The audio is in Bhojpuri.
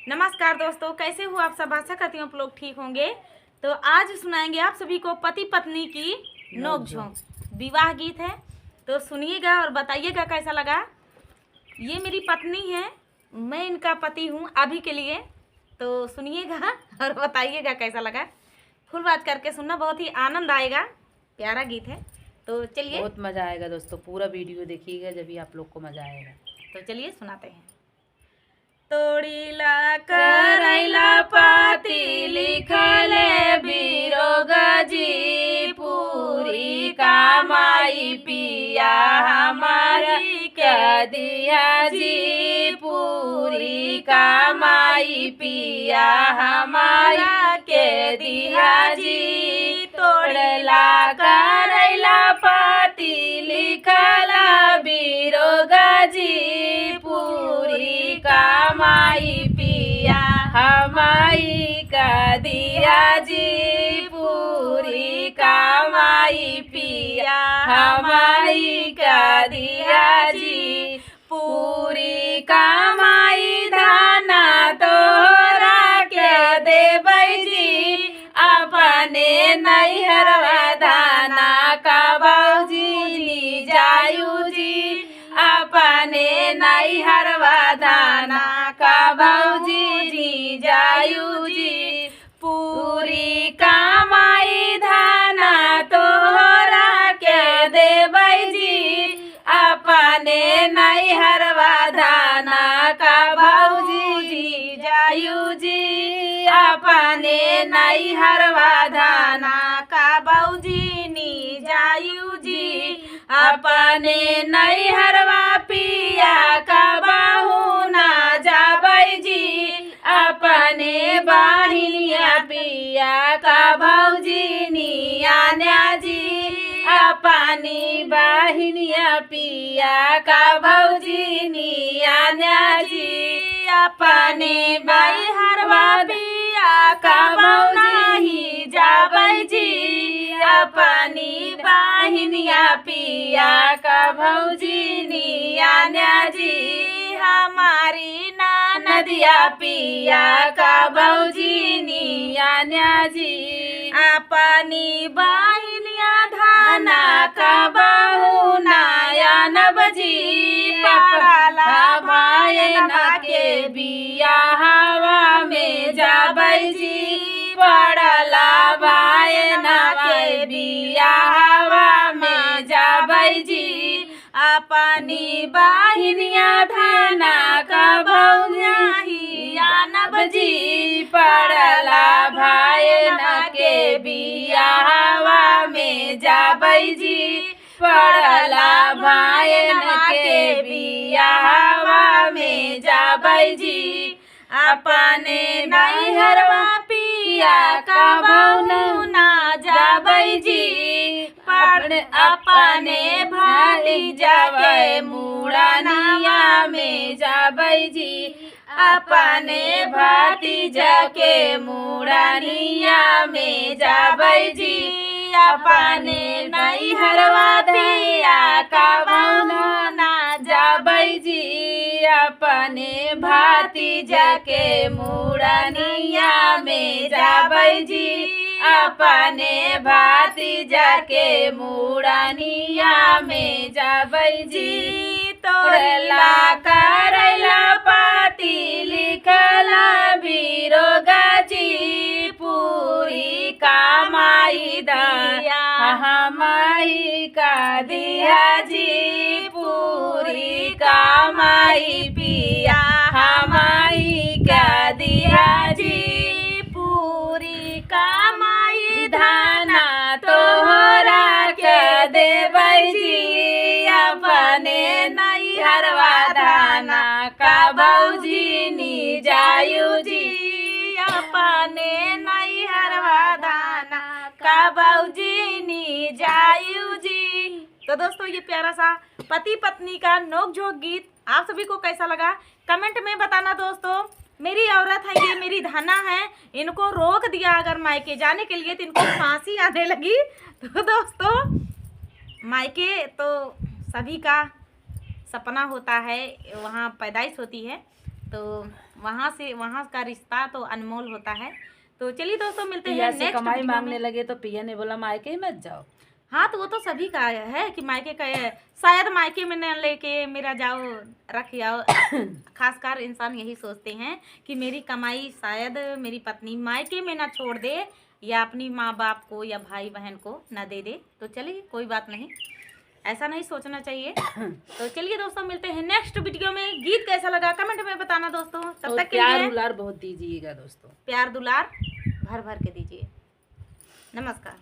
नमस्कार दोस्तों, कैसे हो आप सब। आशा करती हूँ आप लोग ठीक होंगे। तो आज सुनाएंगे आप सभी को पति पत्नी की नोक-झोंक विवाह गीत है। तो सुनिएगा और बताइएगा कैसा लगा। ये मेरी पत्नी है, मैं इनका पति हूँ अभी के लिए। तो सुनिएगा और बताइएगा कैसा लगा। फुल बात करके सुनना, बहुत ही आनंद आएगा। प्यारा गीत है, तो चलिए। बहुत मज़ा आएगा दोस्तों, पूरा वीडियो देखिएगा जब भी आप लोग को मज़ा आएगा। तो चलिए सुनाते हैं। तोड़ीला करैला पाती लिखले बिरोग जी, पूरी कामाई पिया हमारी के दिया जी, पूरी कामाई पिया हमारा के दिया जी। तोड़ला करैला पाती लिखला बिरोग जी, पूरी कामाई पिया हमारी का दिया जी, पूरी कामाई पिया हमारी का दिया जी। पूरी कामाई धाना तोरा के देबै जी, अपने नैहरवा धाना का बाबूजी ली जायू जी, अपने नैहरवा धाना का बाबूजी ली जायू जी। पूरी कामाई धाना तोहरा के देबै जी, अपने नैहरवा धाना का बाबूजी ली जायू जी, अपने नैहरवा धाना का बाबूजी नी जायू जी। अपने नैहरवा पिया का बाहू ना जाबै जी, अपने बाहिनिया पिया का भौजी नी आन्या जी, अपनी बाहिनिया पिया का भौजी नी आन्या जी। अपने नैहरवा पिया का बाहू नहीं जाबै जी, अपनी बाहिनिया पिया का भौजी नी आन्या जी। हमारी नदिया पिया का भौजी नी आन्या जी, अपनी बाहिनिया धाना का बहू नाया नबजी। पड़ला भायना के बिया हवा में जाबै जी, पड़ला भायना के बिया हवा में जाबै जी। अपनी बाहिनिया धाना का बहू ही आनब जी, पड़ला भायना के बिया हवा में जाबै जी, पड़ला भायना के बिया हवा में जाबै जी। अपने नैहरवा पिया का बहू ना जाबै जी, अपने भाली जाके मुड़निया में जाबै जी, अपने भतीजा के मुड़निया में जाबै जी। अपने नैहरवा पिया का बहू ना जाबै जी, अपने भतीजा के मुड़निया में जाबै जी, अपने भतीजा के मुड़निया में जाबै जी। तोड़ला करैला पाती लिखला बिरोगा जी, पूरी कामाई दिया हमारी का दिया जी, पूरी कामाई पिया हमारी का दिया जी। पूरी कामाई धाना तोहरा के देबै जी, अपने नैहरवा धाना का भौजी नी जायू जी, अपने नैहरवा धाना का भौजी नी जायू जी। तो दोस्तों, ये प्यारा सा पति पत्नी का नोक-झोंक गीत आप सभी को कैसा लगा कमेंट में बताना दोस्तों। मेरी औरत है, ये मेरी धाना है, इनको रोक दिया अगर मायके जाने के लिए तो इनको फांसी आने लगी। तो दोस्तों, मायके तो सभी का सपना होता है, वहाँ पैदाइश होती है। तो वहाँ का रिश्ता तो अनमोल होता है। तो चलिए दोस्तों, मिलते पिया हैं से नेक्स्ट कमाई वीडियो मांगने में। लगे तो पिया ने बोला मायके ही मत जाओ। हाँ, तो वो तो सभी का है कि मायके का है, शायद मायके में न लेके मेरा जाओ रख आओ। खासकर इंसान यही सोचते हैं कि मेरी कमाई शायद मेरी पत्नी मायके में ना छोड़ दे, या अपनी माँ बाप को या भाई बहन को ना दे दे। तो चलिए कोई बात नहीं, ऐसा नहीं सोचना चाहिए। तो चलिए दोस्तों, मिलते हैं नेक्स्ट वीडियो में। गीत कैसा लगा कमेंट में बताना दोस्तों। तब और तक के प्यार लिए दुलार बहुत दीजिएगा दोस्तों। प्यार दुलार भर भर के दीजिए। नमस्कार।